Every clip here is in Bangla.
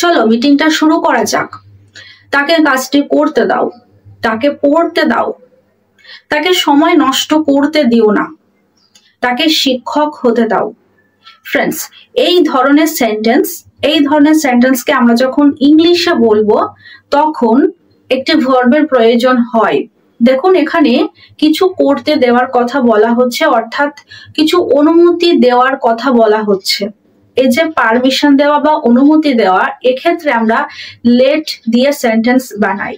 চলো মিটিংটা শুরু করা যাক। তাকে কাজটি করতে দাও, তাকে পড়তে দাও, তাকে সময় নষ্ট করতে দিও না, তাকে শিক্ষক হতে দাও। ফ্রেন্ডস, এই ধরনের সেন্টেন্সকে আমরা যখন ইংলিশে বলবো তখন একটি ভার্বের প্রয়োজন হয়। দেখুন এখানে কিছু করতে দেওয়ার কথা বলা হচ্ছে, অর্থাৎ কিছু অনুমতি দেওয়ার কথা বলা হচ্ছে। এই যে পারমিশন দেওয়া বা অনুমতি দেওয়া, এক্ষেত্রে আমরা লেট দিয়ে সেন্টেন্স বানাই।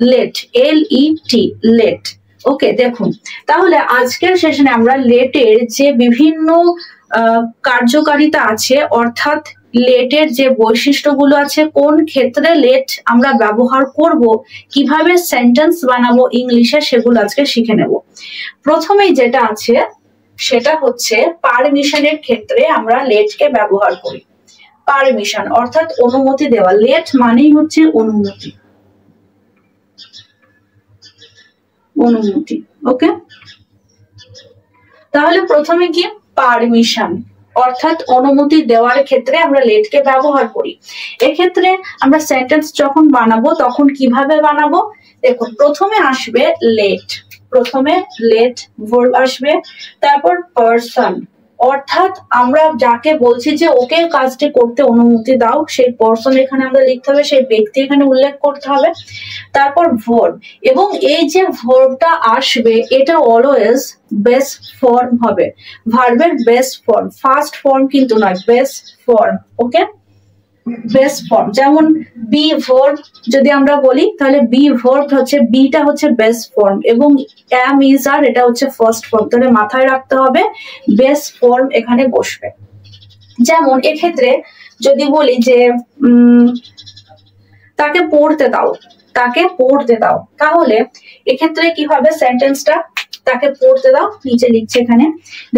Late, LET, late. ওকে, দেখুন তাহলে আজকের সেশনে আমরা লেটের যে বিভিন্ন কার্যকারিতা আছে, অর্থাৎ লেটের যে বৈশিষ্ট্যগুলো আছে, কোন ক্ষেত্রে লেট আমরা ব্যবহার করব, কিভাবে সেন্টেন্স বানাবো ইংলিশে, সেগুলো আজকে শিখে নেব। প্রথমেই যেটা আছে সেটা হচ্ছে পারমিশনের ক্ষেত্রে আমরা লেটকে ব্যবহার করি। পারমিশন অর্থাৎ অনুমতি দেওয়া। লেট মানেই হচ্ছে অনুমতি। অনুমতি, ওকে। তাহলে প্রথমে কি পারমিশন অর্থাৎ অনুমতি দেওয়ার ক্ষেত্রে আমরা লেটকে ব্যবহার করি। এক্ষেত্রে আমরা সেন্টেন্স যখন বানাবো তখন কিভাবে বানাবো, দেখুন প্রথমে আসবে লেট, প্রথমে লেট ভার্ব আসবে, তারপর পারসন অর্থাৎ আমরা যাকে বলছি যে ওকে কাজটি করতে অনুমতি দাও, সেই পারসন এখানে আমরা লিখতে হবে, সেই ব্যক্তি এখানে উল্লেখ করতে হবে। তারপর ভার্ব, এবং এই যে ভার্বটা আসবে এটা অলওয়েজ বেস ফর্ম হবে, ভার্বের বেস ফর্ম, ফার্স্ট ফর্ম কিন্তু নয়, বেস ফর্ম। ওকে, বেস ফর্ম। যেমন বি ভার্ব যদি আমরা বলি তাহলে বি ভার্ব হচ্ছে, বিটা হচ্ছে বেস ফর্ম এবং এম ইজ আর এটা হচ্ছে ফার্স্ট ফর্ম। তাহলে মাথায় রাখতে হবে বেস ফর্ম এখানে বসবে। যেমন এক্ষেত্রে যদি বলি যে তাকে পড়তে দাও, তাকে পড়তে দাও, তাহলে এক্ষেত্রে কি হবে সেন্টেন্সটা, তাকে পড়তে দাও, নিচে লিখছে এখানে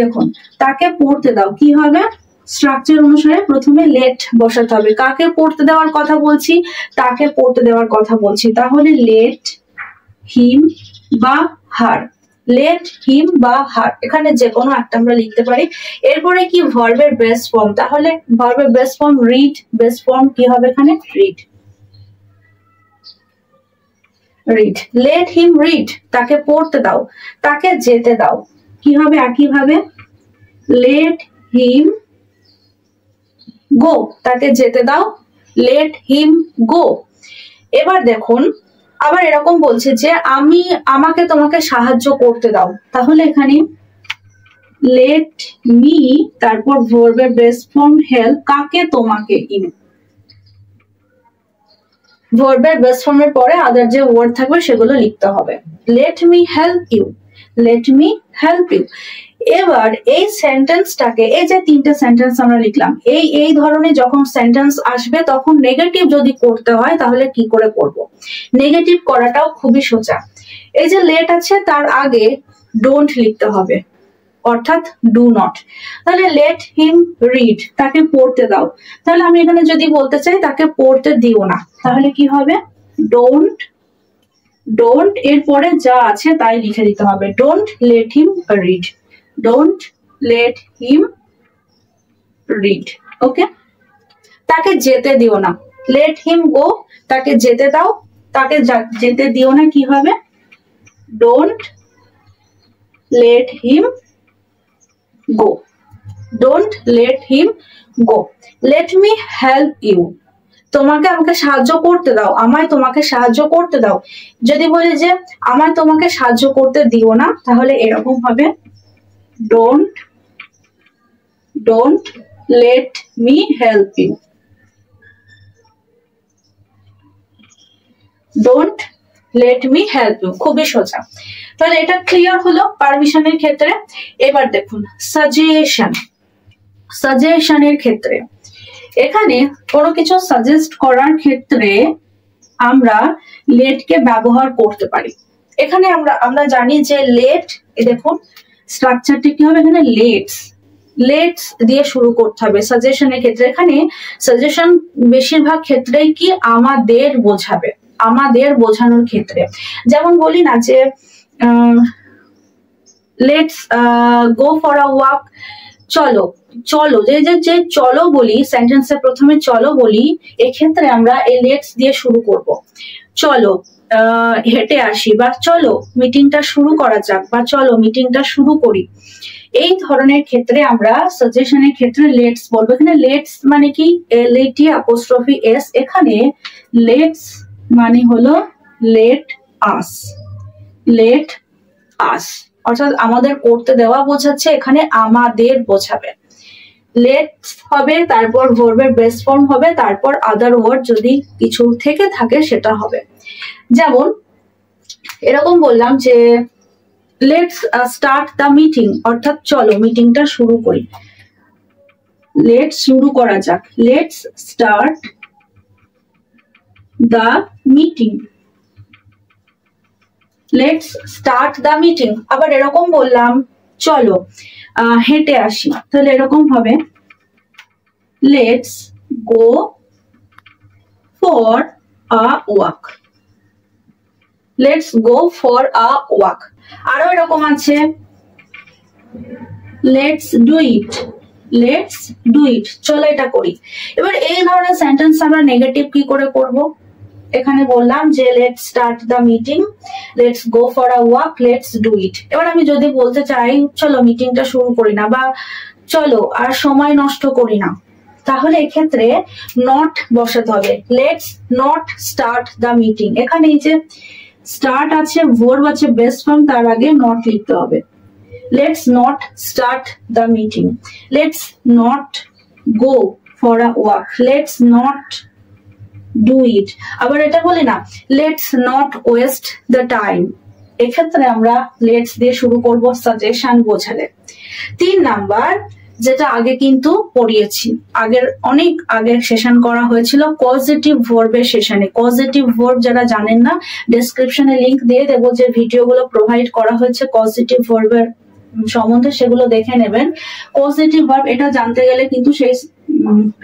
দেখুন, তাকে পড়তে দাও কি হবে, স্ট্রাকচার অনুসারে প্রথমে লেট বসাতে হবে। কাকে পড়তে দেওয়ার কথা বলছি, তাকে পড়তে দেওয়ার কথা বলছি, তাহলে লেট হিম বা হার, লেট হিম বা হার, এখানে যে কোনো একটা আমরা লিখতে পারি। এরপরে কি ভার্বের বেস ফর্ম, তাহলে ভার্বের base form read, base form কি হবে এখানে read, read. Late him read, তাকে পড়তে দাও, তাকে যেতে দাও, কি হবে একইভাবে লেট হিম গো, তাকে যেতে দাও, লেট হিম গো। এবার দেখুন আবার এরকম বলছে যে আমাকে তোমাকে সাহায্য করতে দাও, তাহলে এখানে লেট মি, তারপর ভার্বের বেস ফর্ম হেল্প, কাকে তোমাকে, ইউ, ভার্বের বেস ফর্মের পরে আদার যে ওয়ার্ড থাকবে সেগুলো লিখতে হবে। Let me help you, let me help you. এবার এই সেন্টেন্সটাকে, এই যে তিনটে সেন্টেন্স আমরা লিখলাম, এই ধরনের যখন সেন্টেন্স আসবে তখন নেগেটিভ যদি করতে হয় তাহলে কি করে করব, নেগেটিভ করাটাও খুবই সোজা। এই যে লেট আছে তার আগে ডোন্ট লিখতে হবে, অর্থাৎ ডু নট। তাহলে লেট হিম রিড, তাকে পড়তে দাও, তাহলে আমি এখানে যদি বলতে চাই তাকে পড়তে দিও না, তাহলে কি হবে ডোন্ট, ডোন্ট এর পরে যা আছে তাই লিখে দিতে হবে, don't let him read, don't let him read. Okay, তাকে যেতে দিও না, লেট হিম গো, তাকে যেতে দাও, তাকে যেতে দিও না, কি হবে don't let him go, don't let him go. Let me help you, তোমাকে আমাকে সাহায্য করতে দাও, আমায় তোমাকে সাহায্য করতে দাও। যদি বলি যে আমায় তোমাকে সাহায্য করতে দিও না, তাহলে এরকম হবে don't let me help you, don't let me help you, খুবই সোজা। তাহলে এটা ক্লিয়ার হলো পারমিশনের ক্ষেত্রে। এবার দেখুন সাজেশন, সাজেশনের ক্ষেত্রে এখানে কোনো কিছু সাজেস্ট করার ক্ষেত্রে আমরা লেটকে ব্যবহার করতে পারি। এখানে আমরা জানি যে লেট, দেখুন স্ট্রাকচারটি কি হবে, এখানে লেটস দিয়ে শুরু করতে হবে সাজেশনের ক্ষেত্রে। এখানে সাজেশন বেশিরভাগ ক্ষেত্রেই কি আমাদের বোঝাবে, আমাদের বোঝানোর ক্ষেত্রে। যেমন বলি না যে let's go for a walk, চলো, চলো যে যে যে চলো বলি, সেন্টেন্সের প্রথমে চলো বলি, এক্ষেত্রে আমরা এই লেটস দিয়ে শুরু করব। চলো হেঁটে আসি, বা চলো মিটিংটা শুরু করা যাক, বা চলো মিটিংটা শুরু করি। এই ধরনের ক্ষেত্রে আমরা সাজেশনের ক্ষেত্রে লেটস বলবো। এখানে লেটস মানে কি, LAT'(s), এখানে লেটস মানে হলো লেট আস, লেট আস, অর্থাৎ আমাদের করতে দেওয়া বোঝাচ্ছে, এখানে আমাদের বোঝাবে। লেটস হবে, তারপর ভার্বের বেস ফর্ম হবে, তারপর আদার ওয়ার্ড যদি কিছু থেকে থাকে সেটা হবে। যেমন এরকম বললাম যে লেটস স্টার্ট দ্য মিটিং, অর্থাৎ চলো মিটিংটা শুরু করি। লেটস শুরু করা যাক, let's start the meeting, let's start the meeting. আবার এরকম বললাম চলো হেঁটে আসি, তাহলে এরকম হবে let's go for a walk, let's go for a walk. আরো এরকম আছে let's do it, let's do it, চলো এটা করি। এবার এই ধরনের সেন্টেন্স আমরা নেগেটিভ কি করে করব? এখানে বললাম যে let's start the meeting, let's go for a walk, let's do it. এবার আমি যদি বলতে চাই চলো মিটিংটা শুরু করি না, বা চলো আর সময় নষ্ট করি না, তাহলে এক্ষেত্রে নট বসাতে হবে। Let's not start the meeting, এখানে এই যে স্টার্ট আছে, ভার্ব আছে, বেস ফর্ম, তার আগে নট লিখতে হবে। Let's not start the meeting, let's not go for a walk, let's not do it. আবার এটা বলি না let's not waste the time, এক্ষেত্রে আমরা লেটস দিয়ে শুরু করব সাজেশন বোঝালে। 3 নাম্বার, যেটা আগে কিন্তু পড়িয়েছি, অনেক আগের সেশন করা হয়েছিল পজিটিভ ভার্বের সেশনে। পজিটিভ ভার্ব যারা জানেন না, ডেসক্রিপশনে লিংক দিয়ে দেবো, যে ভিডিওগুলো প্রোভাইড করা হয়েছে পজিটিভ ভার্বের সম্বন্ধে, সেগুলো দেখে নেবেন। পজিটিভ ভার্ব এটা জানতে গেলে কিন্তু সেই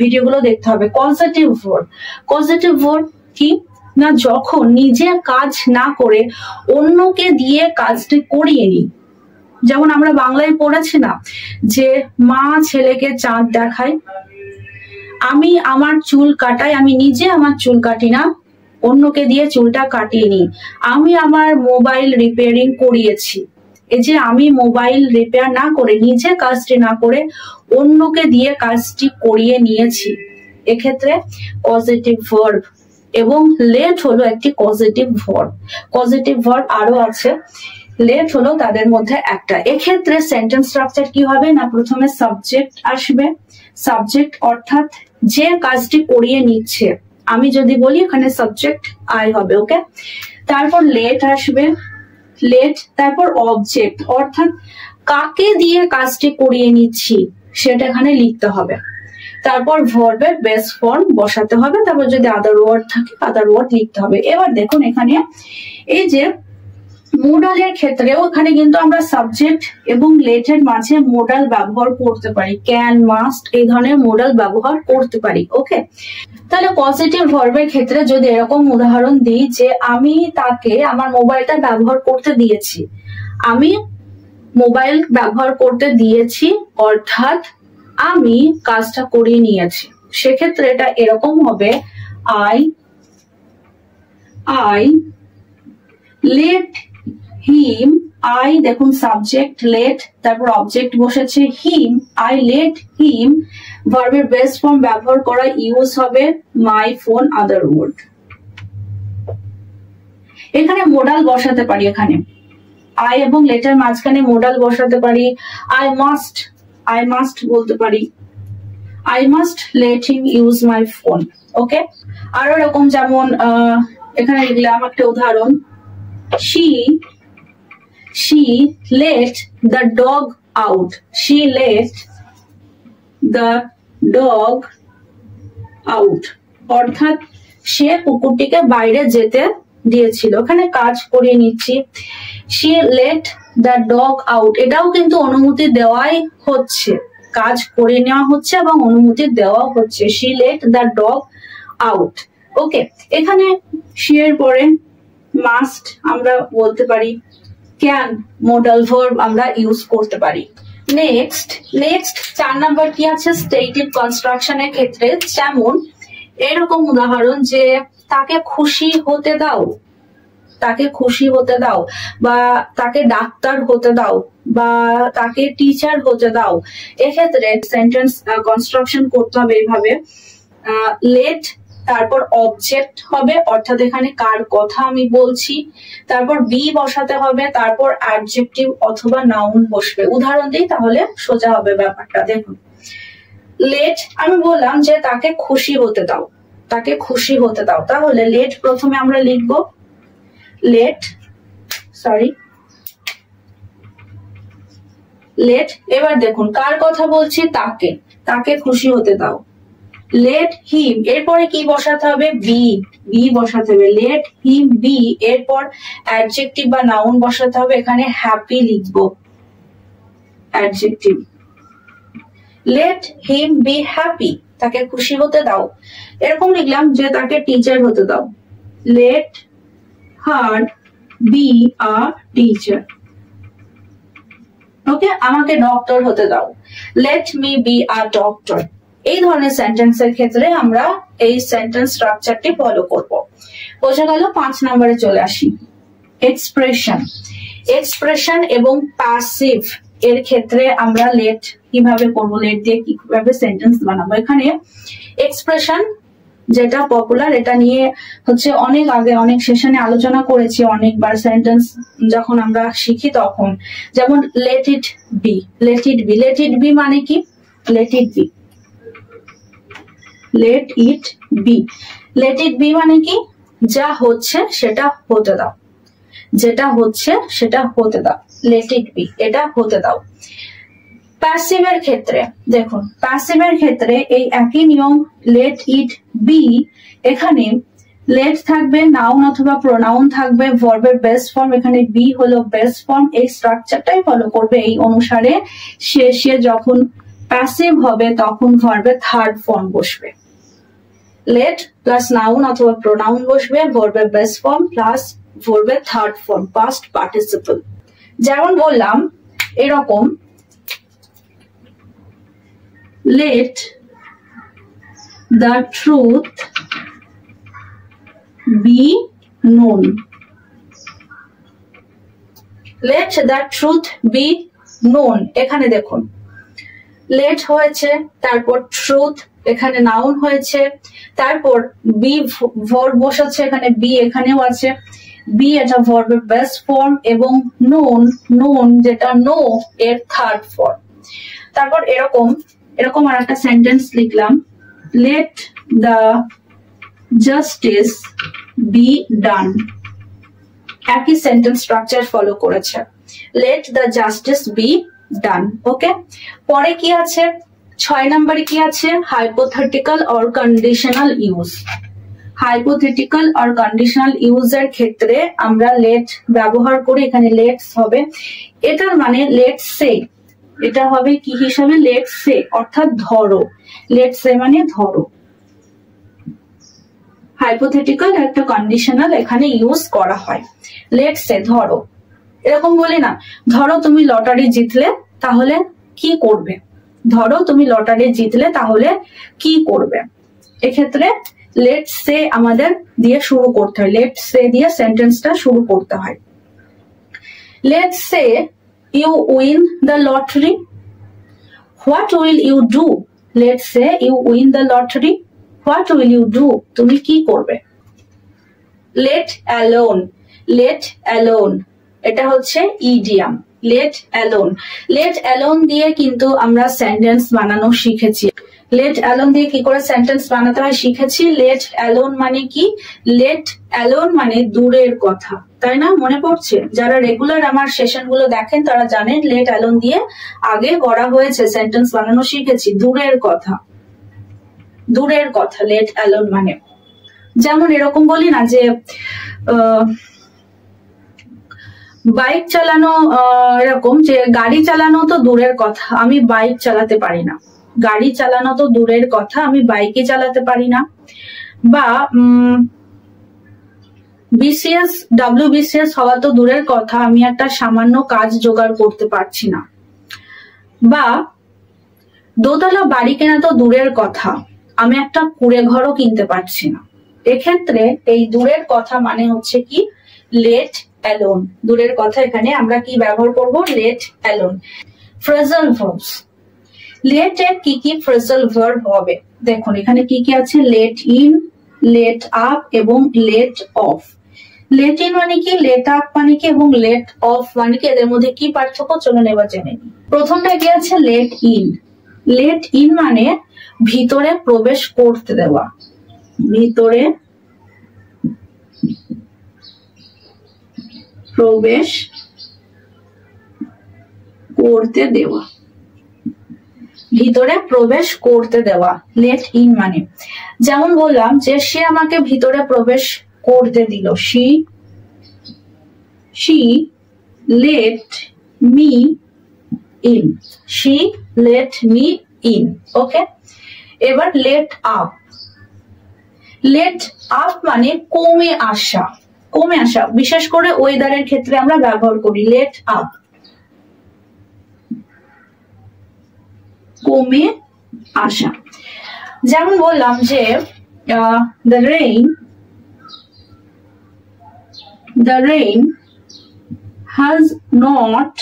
ভিডিওগুলো দেখতে হবে। পজিটিভ ভার্ব, পজিটিভ ভার্ব কি না, যখন নিজে কাজ না করে অন্যকে দিয়ে কাজটি করিয়ে নিই। যেমন আমরা বাংলায় পড়েছি না যে মা ছেলেকে চাঁদ দেখায়, আমি আমার চুল কাটাই, আমি নিজে আমার চুল কাটি না, অন্যকে দিয়ে চুলটা কাটিয়ে নিই। আমি আমার মোবাইল রিপেয়ারিং করিয়েছি, এই যে আমি মোবাইল রিপেয়ার না করে, নিজে কাজটি না করে অন্যকে দিয়ে কাজটি করিয়ে নিয়েছি, এক্ষেত্রে পজিটিভ ভার্ব। এবং লেট হলো একটি পজিটিভ ভার্ব। পজিটিভ ভার্ব আরো আছে, লেট হলো তাদের মধ্যে একটা। এক্ষেত্রে সেন্টেন্স স্ট্রাকচার কি হবে না, প্রথমে সাবজেক্ট আসবে, সাবজেক্ট অর্থাৎ যে কাজটি করিয়ে নিচ্ছে, আমি যদি বলি এখানে সাবজেক্ট আই হবে, ওকে। তারপর লেট আসবে, লেট, তারপর অবজেক্ট অর্থাৎ কাকে দিয়ে কাজটি করিয়ে নিচ্ছি সেটা এখানে লিখতে হবে। তারপর ভার্বের বেস ফর্ম বসাতে হবে, তারপর যদি আদার ওয়ার্ড থাকে আদার ওয়ার্ড লিখতে হবে। এবার দেখুন এখানে এই যে মোডালের ক্ষেত্রেও এখানে কিন্তু আমরা সাবজেক্ট এবং লেটের মাঝে মোডাল ব্যবহার করতে পারি, ক্যান, মাস্ট, এই ধরনের মোডাল ব্যবহার করতে পারি, ওকে। তাহলে পজিটিভ ভার্বের ক্ষেত্রে যদি এরকম উদাহরণ দিই যে আমি তাকে আমার মোবাইলটা ব্যবহার করতে দিয়েছি, আমি মোবাইল ব্যবহার করতে দিয়েছি অর্থাৎ আমি কাজটা করিয়ে নিয়েছি, সেক্ষেত্রে এটা এরকম হবে আই লেট হিম, আই দেখুন সাবজেক্ট লেট, তারপর অবজেক্ট বসেছে হিম, আই লেট হিম, ভার্বের বেস ফর্ম ব্যবহার করা ইউজ হবে মাই ফোন আদার ওয়ার্ড। এখানে মোডাল বসাতে পারি, এখানে আই এবং লেটের মাঝখানে মোডাল বসাতে পারি। আই মাস্ট বলতে পারি, I must let him use my phone, okay. আরো এরকম যেমন এখানে লিখলাম একটা উদাহরণ, she let the dog out, she let the dog out অর্থাৎ সে কুকুরটিকে বাইরে যেতে দিয়েছিল, এখানে কাজ করিয়ে নিচ্ছি। she let the dog out, এটাও কিন্তু অনুমতি দেওয়াই হচ্ছে, কাজ করে নেওয়া হচ্ছে এবং অনুমতি দেওয়া হচ্ছে, she let the dog out, ওকে। এখানে she এর পরে মাস্ট আমরা বলতে পারি, ক্যান মোডাল ভার্ব আমরা ইউজ করতে পারি। নেক্সট 4 নাম্বার কি আছে, স্টেটিভ কনস্ট্রাকশনের ক্ষেত্রে যেমন এরকম উদাহরণ যে তাকে খুশি হতে দাও, তাকে খুশি হতে দাও, বা তাকে ডাক্তার হতে দাও, বা তাকে টিচার হতে দাও। এক্ষেত্রে সেন্টেন্স কনস্ট্রাকশন করতে হবে এইভাবে, লেট তারপর অবজেক্ট হবে, অর্থাৎ এখানে কার কথা আমি বলছি, তারপর বি বসাতে হবে, তারপর অ্যাডজেক্টিভ অথবা নাউন বসবে। উদাহরণ দিই তাহলে সোজা হবে ব্যাপারটা। দেখুন, লেট আমি বললাম যে তাকে খুশি হতে দাও, তাকে খুশি হতে দাও, তাহলে লেট প্রথমে আমরা লিখবো লেট, এবার দেখুন কার কথা বলছি, তাকে, তাকে খুশি হতে দাও। লেট হিম, এরপরে কি বসাতে হবে, বি বসাতে হবে, লেট হিম বি, এরপর অ্যাডজেক্টিভ বা নাউন বসাতে হবে, এখানে হ্যাপি লিখবো adjective. Let him be happy, তাকে খুশি হতে দাও। এরকম লিখলাম যে তাকে টিচার হতে দাও, let her be a teacher. Okay, আমাকে ডক্টর হতে দাও, let me be a doctor. এই ধরনের সেন্টেন্সের ক্ষেত্রে আমরা এই সেন্টেন্স স্ট্রাকচারটি ফলো করব। বোঝা গেল? 5 নম্বরে চলে আসি, এক্সপ্রেশন এবং প্যাসিভ এর ক্ষেত্রে আমরা লেট কিভাবে করবো, লেট দিয়ে কিভাবে সেন্টেন্স বানাবো। এখানে এক্সপ্রেশন যেটা পপুলার, এটা নিয়ে হচ্ছে অনেক আগে অনেক সেশনে আলোচনা করেছি অনেকবার, সেন্টেন্স যখন আমরা শিখি তখন। যেমন let it be, let it be মানে কি, লেট ইট বি মানে কি, যা হচ্ছে সেটা হতে দাও, যেটা হচ্ছে সেটা হতে দাও, লেট ইট বি, এটা হতে দাও। প্যাসিভের ক্ষেত্রে দেখুন, প্যাসিভের ক্ষেত্রে এই একই নিয়ম, লেট ইট বি, এখানে লেট থাকবে, নাউন অথবা প্রোনাউন থাকবে, ভার্বের বেস ফর্ম, এখানে বি হলো বেস ফর্ম, এই স্ট্রাকচারটাই ফলো করবে। এই অনুসারে শেষে যখন প্যাসিভ হবে তখন ভার্বের থার্ড ফর্ম বসবে, লেট প্লাস নাউন অথবা প্রোনাউন বসবে, ভার্বের বেস ফর্ম প্লাস ভার্বের থার্ড ফর্ম পাস্ট পার্টিসিপল। যেমন বললাম এরকম, let the truth be known, let the truth be known। এখানে দেখুন let হয়েছে, তারপর truth এখানে নাউন হয়েছে, তারপর বি ভার্ব বসাচ্ছে, এখানে বি এখানেও আছে, বি এটা ভার্বের বেস ফর্ম, এবং known যেটা নো এর থার্ড ফর্ম। তারপর এরকম আর একটা সেন্টেন্স লিখলাম, let the justice be done. একই সেন্টেন্স স্ট্রাকচার ফলো করেছে, let the justice be done. Okay, পরে কি আছে, 6 নম্বরে কি আছে, hypothetical or conditional use. Hypothetical or conditional ইউজের ক্ষেত্রে আমরা লেট ব্যবহার করি, এখানে লেটস হবে, এটার মানে লেটস সে, এটা হবে কি হিসাবে, লেটস সে অর্থাৎ ধরো, লেটস সে মানে ধরো। হাইপোথেটিক্যাল একটা কন্ডিশনাল এখানে ইউজ করা হয়, লেটস সে ধরো। এরকম বলি না, ধরো তুমি লটারি জিতলে তাহলে কি করবে, ধরো তুমি লটারি জিতলে তাহলে কি করবে। এক্ষেত্রে লেটস সে আমাদের দিয়ে শুরু করতে হয়, লেটস সে দিয়ে সেন্টেন্সটা শুরু করতে হয়। Let's say you win the lottery, what will you do? Let's say you win the lottery, what will you do? তুমি কি করবে। let alone এটা হচ্ছে ইডিয়াম, let alone দিয়ে কিন্তু আমরা সেন্টেন্স বানানো শিখেছি। let alone দিয়ে কি করে সেন্টেন্স বানাতে হয় শিখেছি। let alone মানে কি, let alone মানে দূরের কথা, তাই না? মনে পড়ছে? যারা রেগুলার আমার সেশন গুলো দেখেন তারা জানেন let alone দিয়ে আগে করা হয়েছে, সেন্টেন্স বানানো শিখেছি। দূরের কথা let alone মানে। যেমন এরকম বলি না যে বাইক চালানো, এরকম যে গাড়ি চালানো তো দূরের কথা, আমি বাইক চালাতে পারি না, গাড়ি চালানো তো দূরের কথা, আমি বাইকে চালাতে পারি না। বা WBCS হওয়া তো দূরের কথা, আমি একটা সামান্য কাজ জোগাড় করতে পারছি না। বা দোতলা বাড়ি কেনা তো দূরের কথা, আমি একটা কুড়ে ঘরও কিনতে পারছি না। এক্ষেত্রে এই দূরের কথা মানে হচ্ছে কি লেট অ্যালোন। দূরের কথা এখানে আমরা কি ব্যবহার করব? Let alone. Phrasal verbs, let এর কি কি ফ্রেজাল ভার্ব হবে দেখুন এখানে কি কি আছে? লেট ইন, লেট আপ এবং লেট অফ। লেট ইন মানে কি, লেট আপ মানে কি এবং লেট অফ মানে কি, এদের মধ্যে কি পার্থক্য চলুন এবার জেনে নিই। প্রথমটা কি আছে? Late in. লেট ইন মানে ভিতরে প্রবেশ করতে দেওয়া, ভিতরে প্রবেশ করতে দেওয়া, ভিতরে প্রবেশ করতে দেওয়া লেট ইন মানে। যেমন বললাম যে সে আমাকে ভিতরে প্রবেশ করতে দিল, she let me in, she let me in, ওকে। এবার লেট আপ, লেট আপ মানে কমে আসা, কমে আসা, বিশেষ করে ওয়েদারের ক্ষেত্রে আমরা ব্যবহার করি লেট আপ, কমে আসা। যেমন বললাম যে the rain has not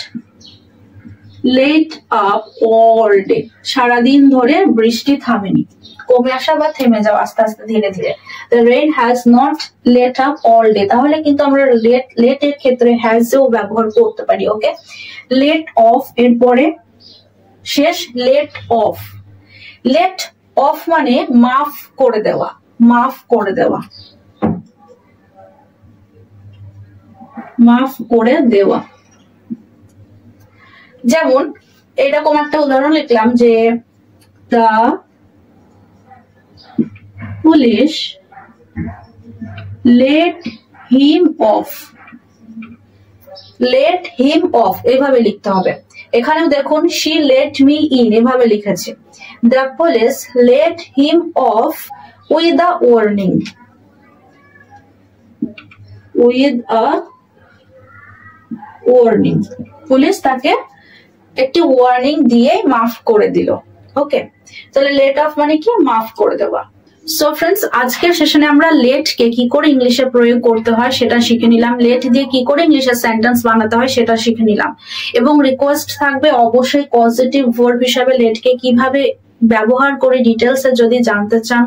let up all day, সারাদিন ধরে বৃষ্টি থামেনি। কমে আসা বা থেমে যাওয়া আস্তে আস্তে ধীরে ধীরে। The rain has not let up all day, তাহলে কিন্তু আমরা let এর ক্ষেত্রে has ও ব্যবহার করতে পারি, ওকে। let off এর পরে শেষ let off। let off মানে মাফ করে দেওয়া, মাফ করে দেওয়া, মাফ করে দেওয়া। যেমন এরকম একটা উদাহরণ লিখলাম যে the police let him off, let him off এভাবে লিখতে হবে। এখানেও দেখুন she let me in এভাবে লিখেছে। the police let him off with a warning, with a warning, police তাকে একটি ওয়ার্নিং দিয়ে মাফ করে দিল, ওকে। তাহলে লেট অফ মানে কি, মাফ করে দেওয়া। সো ফ্রেন্ডস, আজকের সেশনে আমরা লেট কে কি করে ইংলিশে প্রয়োগ করতে হয় সেটা শিখে নিলাম, লেট দিয়ে কি করে ইংলিশে সেন্টেন্স বানাতে হয় সেটা শিখে নিলাম, এবং রিকোয়েস্ট থাকবে অবশ্যই পজিটিভ ভার্ব হিসাবে লেট কে কিভাবে ব্যবহার করে ডিটেলস এ যদি জানতে চান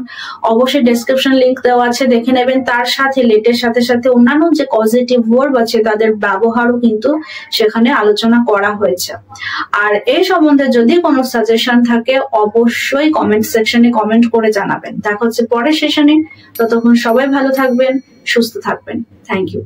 অবশ্যই ডেসক্রিপশন লিংক দেওয়া আছে, দেখে নেবেন। তার সাথে লেটের সাথে সাথে অন্যান্য যে পজিটিভ ভার্ব আছে তাদের ব্যবহারও কিন্তু সেখানে আলোচনা করা হয়েছে। আর এই সম্বন্ধে যদি কোনো সাজেশন থাকে অবশ্যই কমেন্ট সেকশনে কমেন্ট করে জানাবেন। দেখা হচ্ছে পরের সেশনে, ততক্ষণ সবাই ভালো থাকবেন, সুস্থ থাকবেন। Thank you.